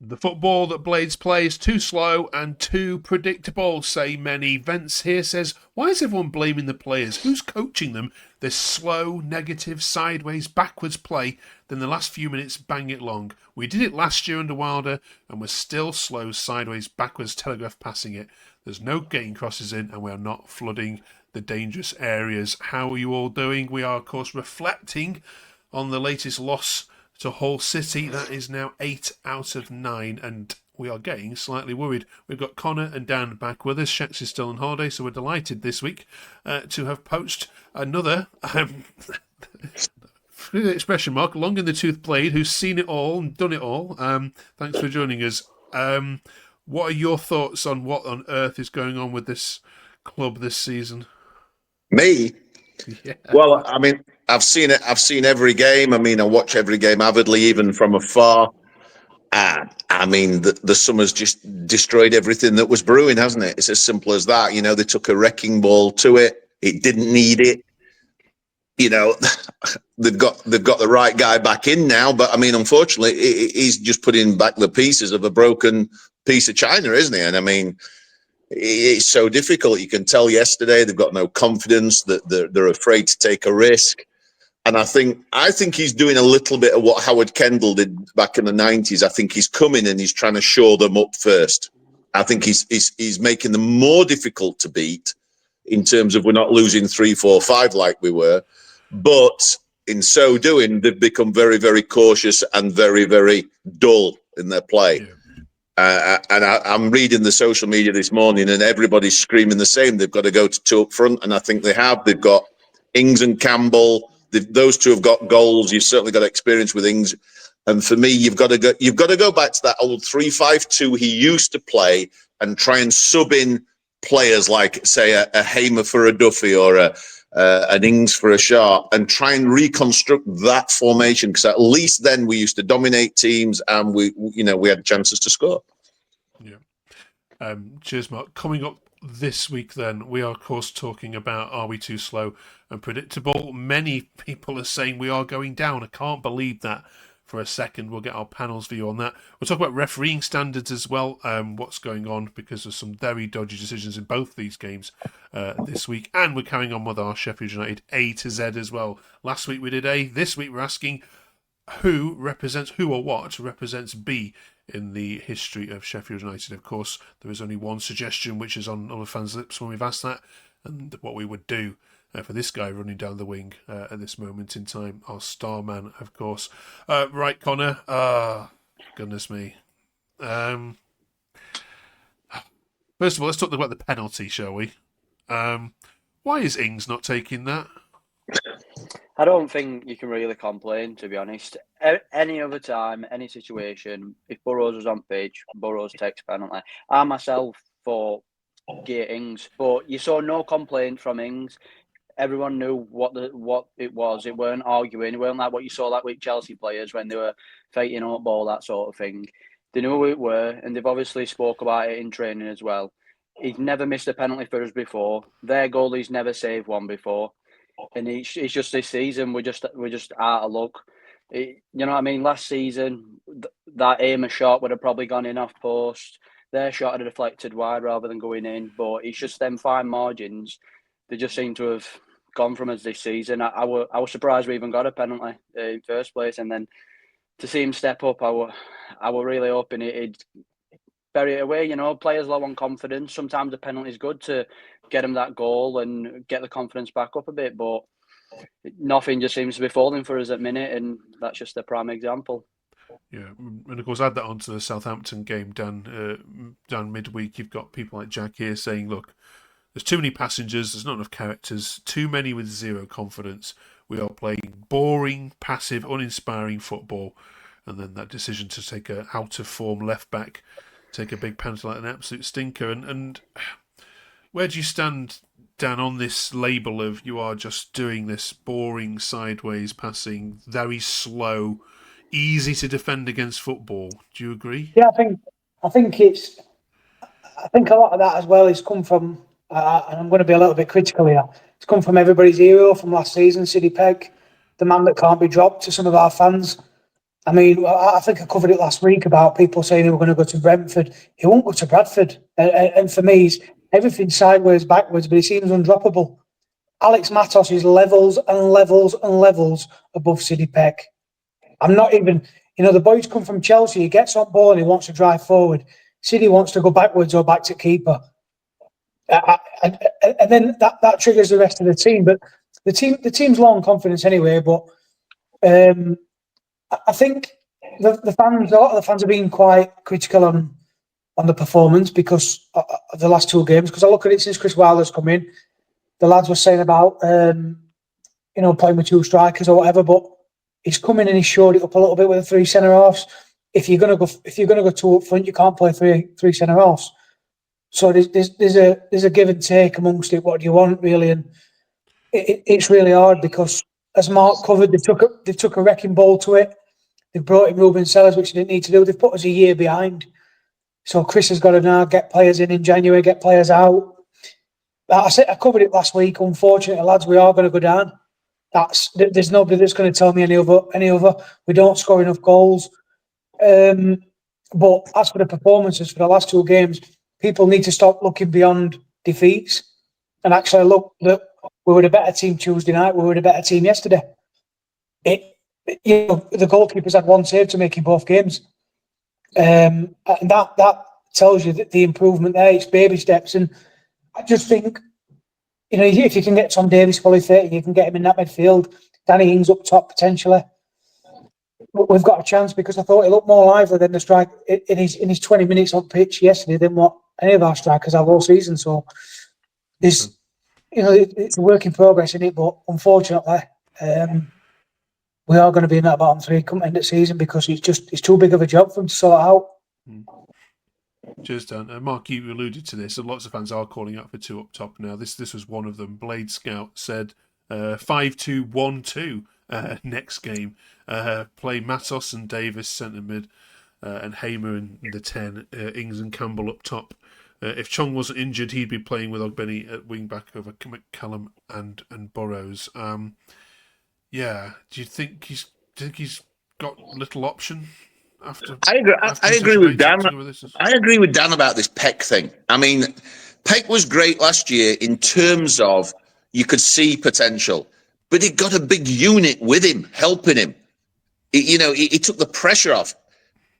The football that Blades play is too slow and too predictable, say many. Vents here says, why is everyone blaming the players? Who's coaching them? This slow, negative, sideways, backwards play, then the last few minutes bang it long. We did it last year under Wilder and we're still slow, sideways, backwards, telegraph passing it. There's no getting crosses in and we are not flooding the dangerous areas. How are you all doing? We are, of course, reflecting on the latest loss to Hull City. That is now 8 out of 9, and we are getting slightly worried. We've got Connor and Dan back with us. Shex is still on holiday, so we're delighted this week to have poached another expression mark, long in the tooth blade, who's seen it all and done it all. Thanks for joining us. What are your thoughts on what on earth is going on with this club this season? Me? Yeah. Well, I mean, I've seen it. I've seen every game. I mean, I watch every game avidly, even from afar. I mean, the summer's just destroyed everything that was brewing, hasn't it? It's as simple as that. You know, they took a wrecking ball to it. It didn't need it. You know, they've got the right guy back in now, but I mean, unfortunately, he's just putting back the pieces of a broken piece of china, isn't he? And I mean, it's so difficult. You can tell yesterday they've got no confidence, that they're afraid to take a risk. And I think he's doing a little bit of what Howard Kendall did back in the 90s. I think he's coming and he's trying to shore them up first. I think he's making them more difficult to beat in terms of we're not losing 3-4-5 like we were. But in so doing, they've become very, very cautious and very, very dull in their play. Yeah. And I'm reading the social media this morning and everybody's screaming the same. They've got to go to two up front, and I think they have. They've got Ings and Campbell. Those two have got goals. You've certainly got experience with Ings. And for me, you've got to go back to that old 3-5-2 he used to play and try and sub in players like, say, a Hamer for a Duffy or an Ings for a Sharp, and try and reconstruct that formation, because at least then we used to dominate teams and we had chances to score. Yeah. Cheers, Mark. Coming up this week, then, we are, of course, talking about are we too slow and predictable? Many people are saying we are going down. I can't believe that for a second. We'll get our panel's view on that. We'll talk about refereeing standards as well, what's going on, because there's some very dodgy decisions in both these games this week. And we're carrying on with our Sheffield United A to Z as well. Last week we did A. This week we're asking who or what represents B in the history of Sheffield United. Of course, there is only one suggestion, which is on other fans' lips when we've asked that, and what we would do for this guy running down the wing at this moment in time, our star man, of course. Right, Connor. Goodness me. First of all, let's talk about the penalty, shall we? Why is Ings not taking that? I don't think you can really complain, to be honest. Any other time, any situation, if Burrows was on pitch, Burrows takes penalty. I myself thought get Ings, but you saw no complaint from Ings. Everyone knew what it was. It weren't arguing. It weren't like what you saw like with Chelsea players when they were fighting up ball, that sort of thing. They knew who it were, and they've obviously spoke about it in training as well. He's never missed a penalty for us before. Their goalie's never saved one before. And it's just this season we're just out of luck. You know what I mean? Last season, that aim shot would have probably gone in off post. Their shot had deflected wide rather than going in. But it's just them fine margins. They just seem to have gone from us this season. I was surprised we even got a penalty in first place, and then to see him step up, I were really hoping it'd bury it away. You know, players low on confidence. Sometimes a penalty is good to get them that goal and get the confidence back up a bit, but nothing just seems to be falling for us at minute, and that's just a prime example. Yeah, and of course, add that onto the Southampton game down midweek. You've got people like Jack here saying, look, there's too many passengers, there's not enough characters, too many with zero confidence. We are playing boring, passive, uninspiring football. And then that decision to take a out-of-form left-back, take a big penalty like an absolute stinker. And where do you stand, Dan, on this label of you are just doing this boring, sideways passing, very slow, easy to defend against football? Do you agree? Yeah, I think a lot of that as well has come from, and I'm going to be a little bit critical here, it's come from everybody's hero from last season, Sidney Pegg, the man that can't be dropped to some of our fans. I mean, I think I covered it last week about people saying they were going to go to Brentford. He won't go to Bradford. And for me, everything's sideways, backwards, but he seems undroppable. Alex Matos is levels and levels and levels above Sidney Peck. I'm not even, the boys come from Chelsea. He gets on ball and he wants to drive forward. Sidney wants to go backwards or back to keeper. And then that triggers the rest of the team. But the team's low on confidence anyway. But I think a lot of the fans have been quite critical on the performance because of the last two games. Because I look at it since Chris Wilder's come in, the lads were saying about playing with two strikers or whatever. But he's come in and he's showed it up a little bit with the three centre halves. If you're gonna go two up front, you can't play three centre halves. So there's a give and take amongst it. What do you want really? And it's really hard because as Mark covered, they took a wrecking ball to it. They've brought in Ruben Sellers, which they didn't need to do. They've put us a year behind. So Chris has got to now get players in January, get players out. I covered it last week. Unfortunately, lads, we are going to go down. There's nobody that's going to tell me any other. We don't score enough goals. But as for the performances for the last two games, people need to stop looking beyond defeats and actually look that we were a better team Tuesday night. We were a better team yesterday. The goalkeepers had one save to make in both games, and that tells you that the improvement there. It's baby steps, and I just think if you can get Tom Davies fully fit, you can get him in that midfield. Danny Ings up top potentially. We've got a chance because I thought he looked more lively than the strike in his 20 minutes on pitch yesterday than what any of our strikers have all season. So it's a work in progress in it, but unfortunately, we are going to be in that bottom three come end of season because it's too big of a job for him to sort out. Cheers, Dan. Mark, you alluded to this, and lots of fans are calling out for two up top now. This was one of them. Blade Scout said 5-2-1-2 next game. Play Matos and Davis centre mid, and Hamer in the 10, Ings and Campbell up top. If Chong wasn't injured, he'd be playing with Ogbeni at wing back over McCallum and Burrows. Do you think he's got little option after? I agree with Dan. I agree with Dan about this Peck thing. I mean, Peck was great last year in terms of you could see potential, but he got a big unit with him, helping him. He took the pressure off.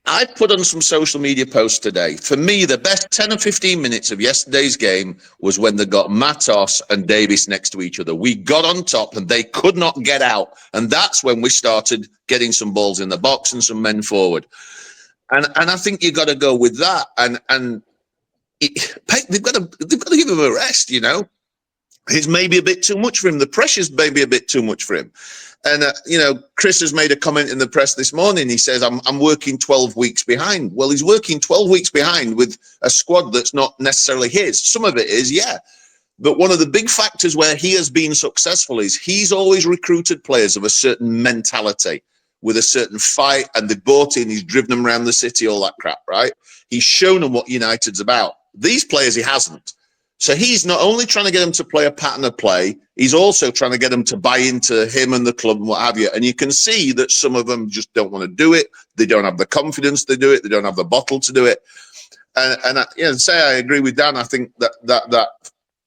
I put on some social media posts today. For me, the best 10 or 15 minutes of yesterday's game was when they got Matos and Davis next to each other. We got on top and they could not get out. And that's when we started getting some balls in the box and some men forward. And I think you got to go with that. And they've got to give him a rest, It's maybe a bit too much for him. The pressure's maybe a bit too much for him. And, Chris has made a comment in the press this morning. He says, I'm working 12 weeks behind. Well, he's working 12 weeks behind with a squad that's not necessarily his. Some of it is, yeah. But one of the big factors where he has been successful is he's always recruited players of a certain mentality with a certain fight, and they bought in, he's driven them around the city, all that crap, right? He's shown them what United's about. These players he hasn't. So he's not only trying to get them to play a pattern of play, he's also trying to get them to buy into him and the club and what have you. And you can see that some of them just don't want to do it. They don't have the confidence to do it. They don't have the bottle to do it. And I agree with Dan. I think that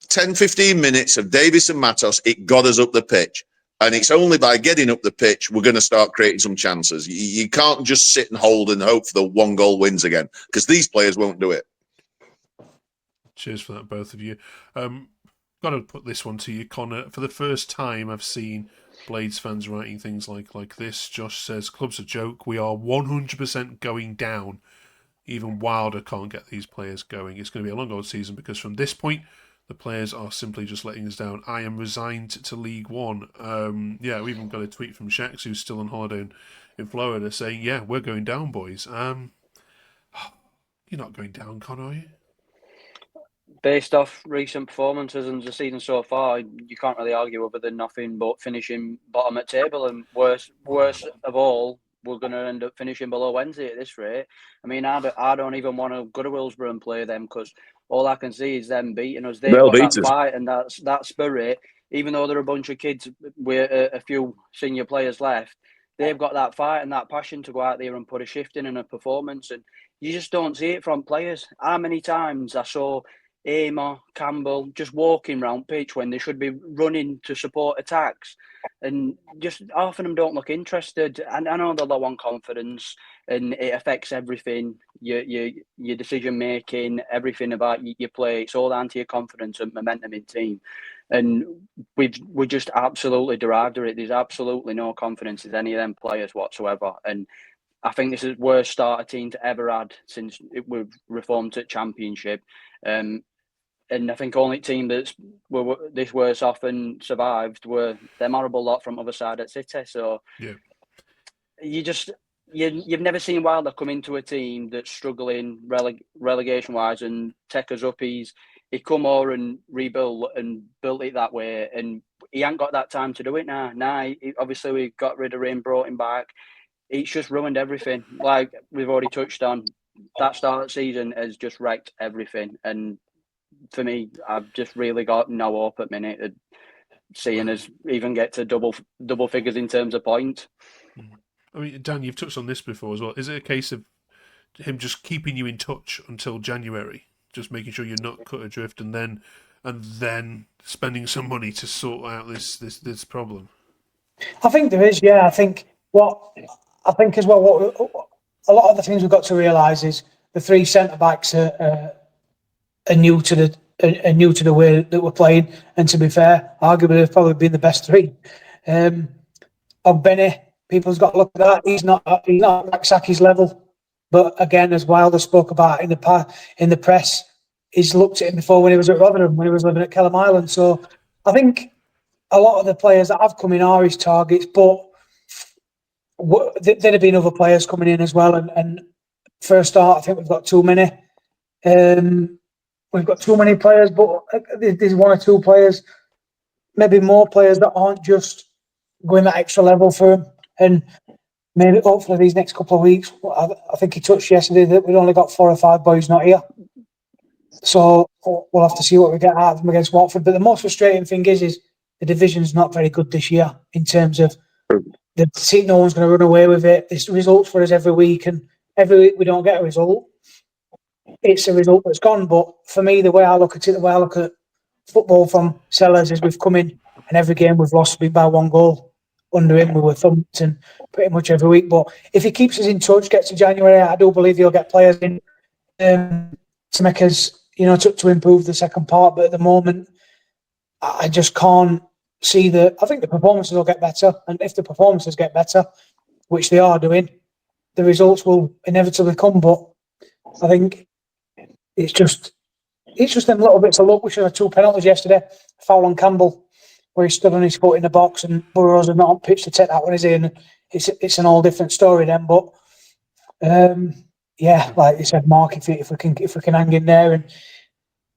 10, 15 minutes of Davis and Matos, it got us up the pitch. And it's only by getting up the pitch we're going to start creating some chances. You can't just sit and hold and hope for the one goal wins again, because these players won't do it. Cheers for that, both of you. Got to put this one to you, Connor. For the first time, I've seen Blades fans writing things like this. Josh says, club's a joke. We are 100% going down. Even Wilder can't get these players going. It's going to be a long old season because from this point, the players are simply just letting us down. I am resigned to League One. We even got a tweet from Shax, who's still on holiday in Florida, saying, yeah, we're going down, boys. You're not going down, Connor, are you? Based off recent performances and the season so far, you can't really argue other than nothing but finishing bottom at table, and worst of all, we're going to end up finishing below Wednesday at this rate. I mean, I don't even want to go to Willsborough and play them because all I can see is them beating us. They've got that fight and that spirit. Even though there are a bunch of kids with a few senior players left, they've got that fight and that passion to go out there and put a shift in and a performance, and you just don't see it from players. How many times I saw Amer, Campbell just walking round pitch when they should be running to support attacks, and just half of them don't look interested. And I know they're low on confidence, and it affects everything, your decision making, everything about your play. It's all down to your confidence and momentum in team. And we just absolutely derived of it. There's absolutely no confidence in any of them players whatsoever. And I think this is the worst starter team to ever had since we've reformed to Championship. And I think only team that's were this worse off and survived were them horrible lot from other side at City. So yeah, you've never seen Wilder come into a team that's struggling relegation wise and take us up. He come over and rebuild and built it that way, and he ain't got that time to do it now. Obviously we got rid of him, brought him back. It's just ruined everything. Like we've already touched on, that start of the season has just wrecked everything. And for me, I've just really got no hope at minute of seeing us even get to double figures in terms of points. I mean, Dan, you've touched on this before as well. Is it a case of him just keeping you in touch until January, just making sure you're not cut adrift, and then spending some money to sort out this problem? I think there is, yeah. I think as well, what a lot of the things we've got to realise is the three centre backs are new to the way that we're playing, and to be fair, arguably they've probably been the best three. Benny, people's got to look at that. He's not at Saki's level, but again, as Wilder spoke about in the press, he's looked at him before when he was at Rotherham, when he was living at Kelham Island. So I think a lot of the players that have come in are his targets, but there'd have been other players coming in as well. And for a start, I think we've got too many. We've got too many players, but there's one or two players, maybe more players that aren't just going that extra level for him. And maybe hopefully these next couple of weeks, I think he touched yesterday that we've only got 4 or 5 boys not here. So we'll have to see what we get out of them against Watford. But the most frustrating thing is the division's not very good this year in terms of the team. No one's going to run away with it. It's results for us every week, and every week we don't get a result. It's a result that's gone. But for me, the way I look at it, the way I look at football from Sellers is we've come in and every game we've lost by 1 goal. Under him, we were thumped and pretty much every week. But if he keeps us in touch, gets to January, I do believe he'll get players in to make us, to improve the second part. But at the moment, I just can't see I think the performances will get better. And if the performances get better, which they are doing, the results will inevitably come. But I think it's just them little bits of luck. We should have 2 penalties yesterday. Foul on Campbell, where he stood on his foot in the box, and Burrows is not on pitch to take that one, is he? And it's an all different story then. But like you said, Mark, if we can hang in there, and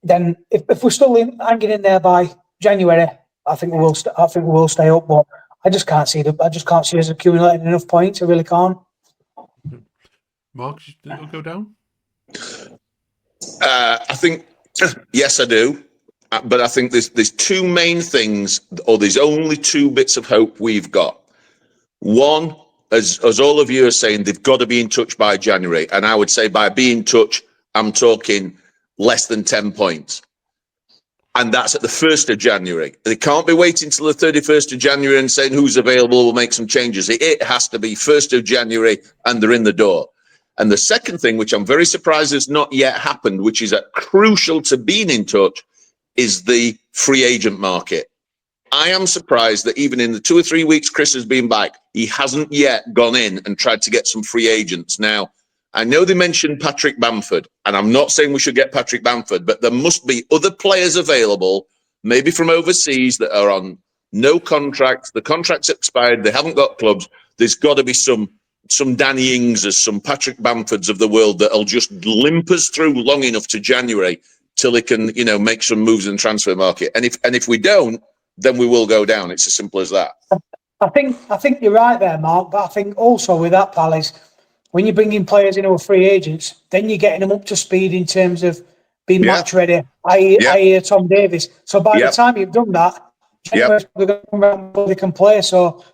then if we're still hanging in there by January, I think we will stay up. But I just can't see us accumulating enough points. I really can't. Mark, it'll go down. I think yes, I do. But I think there's 2 main things, or there's only 2 bits of hope we've got. One, as all of you are saying, they've got to be in touch by January. And I would say by being in touch, I'm talking less than 10 points. And that's at the 1st of January. They can't be waiting till the 31st of January and saying who's available, we'll make some changes. It has to be 1st of January and they're in the door. And the second thing, which I'm very surprised has not yet happened, which is crucial to being in touch, is the free agent market. I am surprised that even in the 2 or 3 weeks Chris has been back, he hasn't yet gone in and tried to get some free agents. Now, I know they mentioned Patrick Bamford, and I'm not saying we should get Patrick Bamford, but there must be other players available, maybe from overseas, that are on no contracts. The contract's expired. They haven't got clubs. There's got to be some Danny Ingses, some Patrick Bamfords of the world that'll just limp us through long enough to January till they can, make some moves in the transfer market. And if we don't, then we will go down. It's as simple as that. I think you're right there, Mark. But I think also with that, pal, is when you're bringing players in who are free agents, then you're getting them up to speed in terms of being match ready. I.e. Tom Davies. So by the time you've done that, January's probably going to come around where they can play. So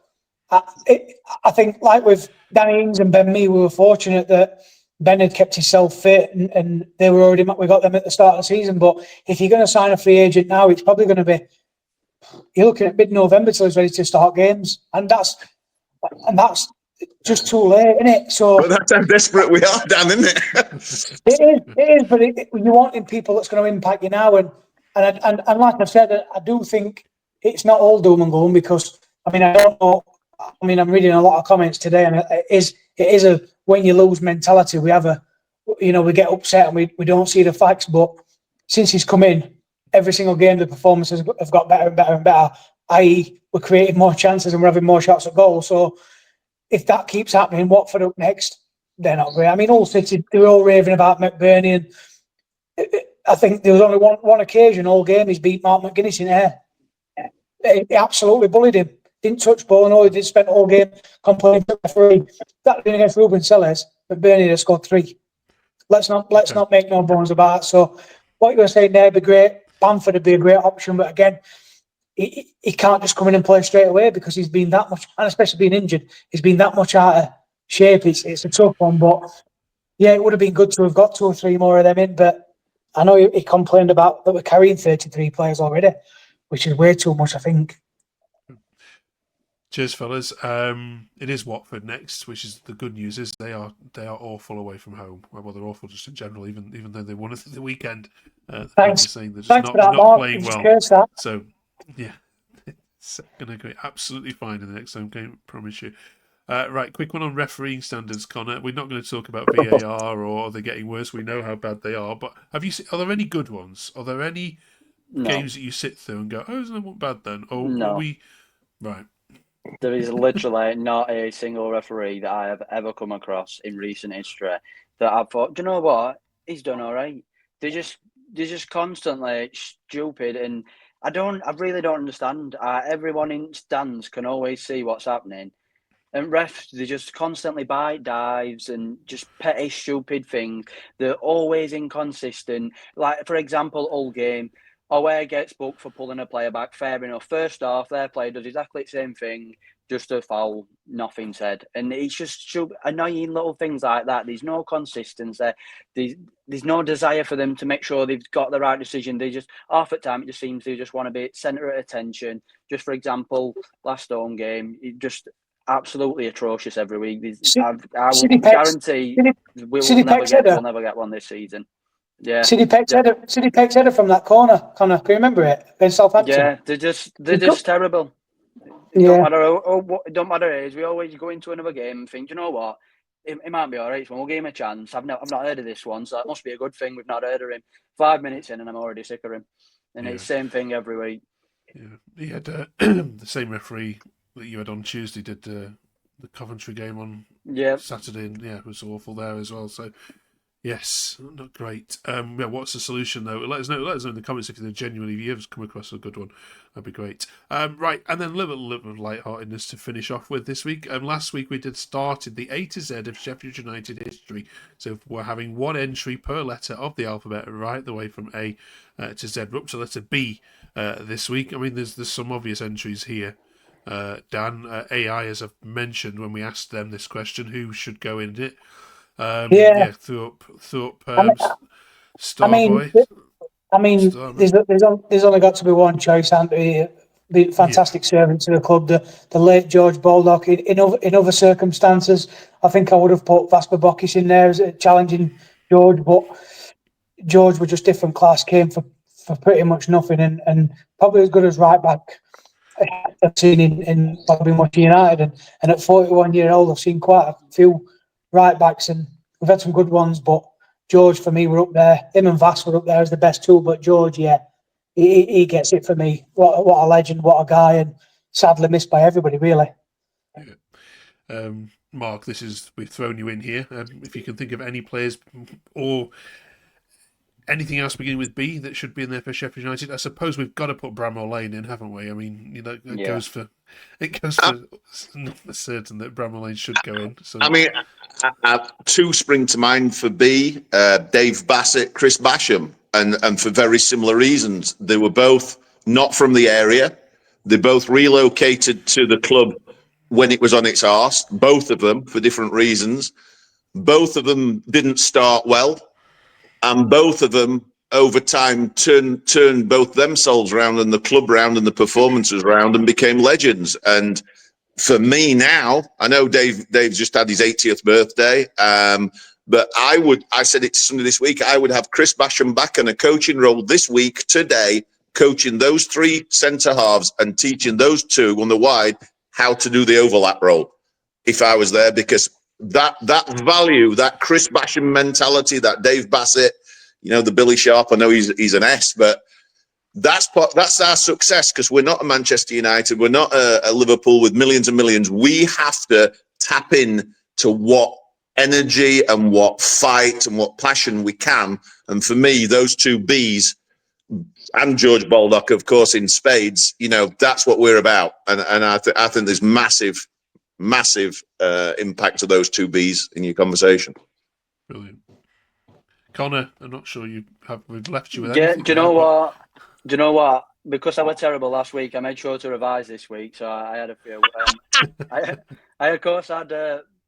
I I think, like with Danny Ings and Ben Mee, we were fortunate that Ben had kept himself fit, and they were already. We got them at the start of the season. But if you're going to sign a free agent now, it's probably going to be, you're looking at mid-November till he's ready to start games, and that's just too late, isn't it? So, but that's how desperate we are, Dan, isn't it? it is. But you're wanting people that's going to impact you now, and like I said, I do think it's not all doom and gloom, because I mean, I don't know. I mean, I'm reading a lot of comments today, and it is a when you lose mentality. We have we get upset and we don't see the facts. But since he's come in, every single game the performances have got better and better and better. I.e., we're creating more chances and we're having more shots at goal. So if that keeps happening, Watford up next, they're not great. I mean, all City, they were all raving about McBurney, and I think there was only one occasion all game he's beat Mark McGuinness in air. He absolutely bullied him. Didn't touch ball, and all he did spend all game complaining to the referee. That being against Ruben Sellers, McBurney had scored 3. Let's not make no bones about it. So what you were saying there would be great. Bamford would be a great option, but again, he can't just come in and play straight away, because he's been that much, and especially being injured, he's been that much out of shape. It's a tough one, but yeah, it would have been good to have got 2 or 3 more of them in. But I know he complained about that we're carrying 33 players already, which is way too much, I think. Cheers, fellas. It is Watford next, which is the good news. Is they are awful away from home. Well, they're awful just in general. Even though they won it the weekend, Thanks. saying they're just Thanks not, for that, not Mark. playing well. That. So yeah, it's going to go absolutely fine in the next home game. Promise you. Right, quick one on refereeing standards, Connor. We're not going to talk about VAR or are they getting worse. We know how bad they are, but are there any good ones? Are there any games that you sit through and go, "Oh, isn't that bad then?" Or No. Right. There is literally not a single referee that I have ever come across in recent history that I've thought, do you know what? He's done all right. They're just constantly stupid, and I really don't understand. Everyone in stands can always see what's happening, and refs, they just constantly bite dives and just petty stupid things. They're always inconsistent. Like, for example, all game, Aware gets booked for pulling a player back. Fair enough. First off, their player does exactly the same thing, just a foul, nothing said. And it's just annoying little things like that. There's no consistency. There's no desire for them to make sure they've got the right decision. They just, half the time, it just seems they just want to be centre of attention. Just for example, last home game, it just absolutely atrocious every week. I will guarantee we'll never get one this season. Yeah, City Peck's header from that corner. Connor, can you remember it? Against Southampton. Yeah, they're just terrible. It don't matter. It is. We always go into another game and think, you know what, it might be all right. So we'll give him a chance. I've not heard of this one, so that must be a good thing. We've not heard of him. 5 minutes in, and I'm already sick of him. And it's the same thing every week. Yeah, he had the same referee that you had on Tuesday did the Coventry game on Saturday, and it was awful there as well. So. Yes, not great. What's the solution though? Let us know in the comments if you genuinely, if you ever come across a good one, that'd be great. Right, and then a little of lightheartedness to finish off with this week. Last week we started the A to Z of Sheffield United history. So we're having one entry per letter of the alphabet, right the way from A to Z. We're up to letter B this week. I mean, there's some obvious entries here. Dan, AI, as I've mentioned when we asked them this question, who should go in it? Thorpe, Starboy. There's only got to be one choice, and the fantastic servant to the club, the late George Baldock. In other circumstances, I think I would have put Vasper Bokis in there as challenging George, but George was just different class, came for pretty much nothing, and probably as good as right back I've seen in probably much United, and at 41 years old, I've seen quite a few right backs, and we've had some good ones, but George for me were up there. Him and Vass were up there as the best two, but George, he gets it for me. What a legend, what a guy, and sadly missed by everybody, really. Yeah. Mark, we've thrown you in here. If you can think of any players or anything else beginning with B that should be in there for Sheffield United, I suppose we've got to put Bramall Lane in, haven't we? I mean, it goes for certain that Bramall Lane should go in. So. I mean, two spring to mind for B: Dave Bassett, Chris Basham, and for very similar reasons. They were both not from the area. They both relocated to the club when it was on its arse. Both of them for different reasons. Both of them didn't start well, and both of them over time turned both themselves around and the club round and the performances round and became legends. And for me now, I know Dave's just had his 80th birthday, but I said it to somebody this week, I would have Chris Basham back in a coaching role this week, today, coaching those 3 centre halves and teaching those 2 on the wide how to do the overlap role if I was there, because that value, that Chris Basham mentality, that Dave Bassett, the Billy Sharp, I know he's an S, but that's our success, because we're not a Manchester United, we're not a Liverpool with millions and millions. We have to tap in to what energy and what fight and what passion we can. And for me, those 2 Bs and George Baldock, of course, in spades, that's what we're about. And I think there's massive impact to those 2 Bs in your conversation. Brilliant. Connor, I'm not sure we've left you with Yeah, anything. do you know what? Because I was terrible last week, I made sure to revise this week, so I had a few. I of course had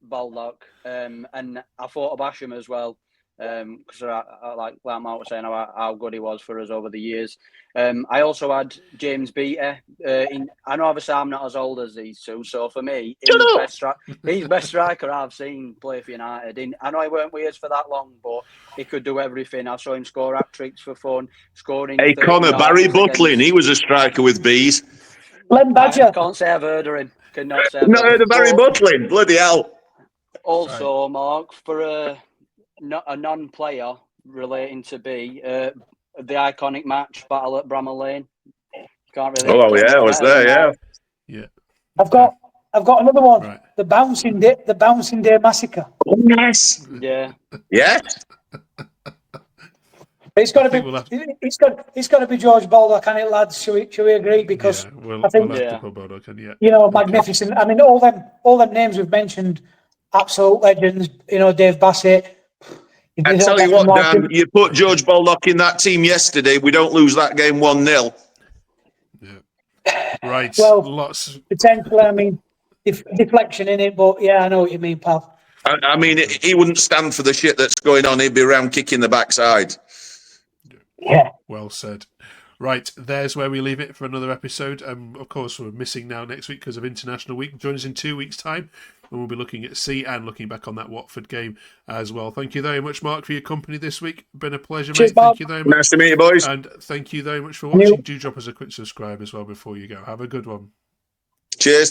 Baldock, and I thought of Basham as well, because I like Mark was saying how good he was for us over the years. I also had James Beattie. I know obviously I'm not as old as these 2, so for me, he's the best striker I've seen play for United. I know he weren't with us for that long, but he could do everything. I saw him score hat-tricks for fun, scoring. Hey, Connor, Barry Butlin, he was a striker with Bs. Len Badger. I can't say I've heard of him. Cannot say I've No, heard the Barry Butlin, bloody hell. Also, Mark, for a non-player relating to B, the iconic match battle at Bramall Lane. Can't really. Oh yeah, I was there. Yeah. I've got another one. Right. The bouncing day massacre. Oh, yes. Yeah. Yes. It's got to be George Baldock, and it, lads. Should we agree? Because we'll I think have to put Baldock in, magnificent. I mean, all them names we've mentioned, absolute legends. Dave Bassett. I tell you what, Dan, you put George Baldock in that team yesterday, we don't lose that game 1-0. Yeah. Right. Well, lots potentially. I mean, deflection in it, but yeah, I know what you mean, pal. I mean, he wouldn't stand for the shit that's going on. He'd be around kicking the backside. Yeah. Well said. Right, there's where we leave it for another episode. Of course, we're missing now next week because of International Week. Join us in 2 weeks' time, and we'll be looking at C and looking back on that Watford game as well. Thank you very much, Mark, for your company this week. Been a pleasure, Cheers, mate. Bob. Thank you very much. Nice to meet you, boys. And thank you very much for watching. Do drop us a quick subscribe as well before you go. Have a good one. Cheers.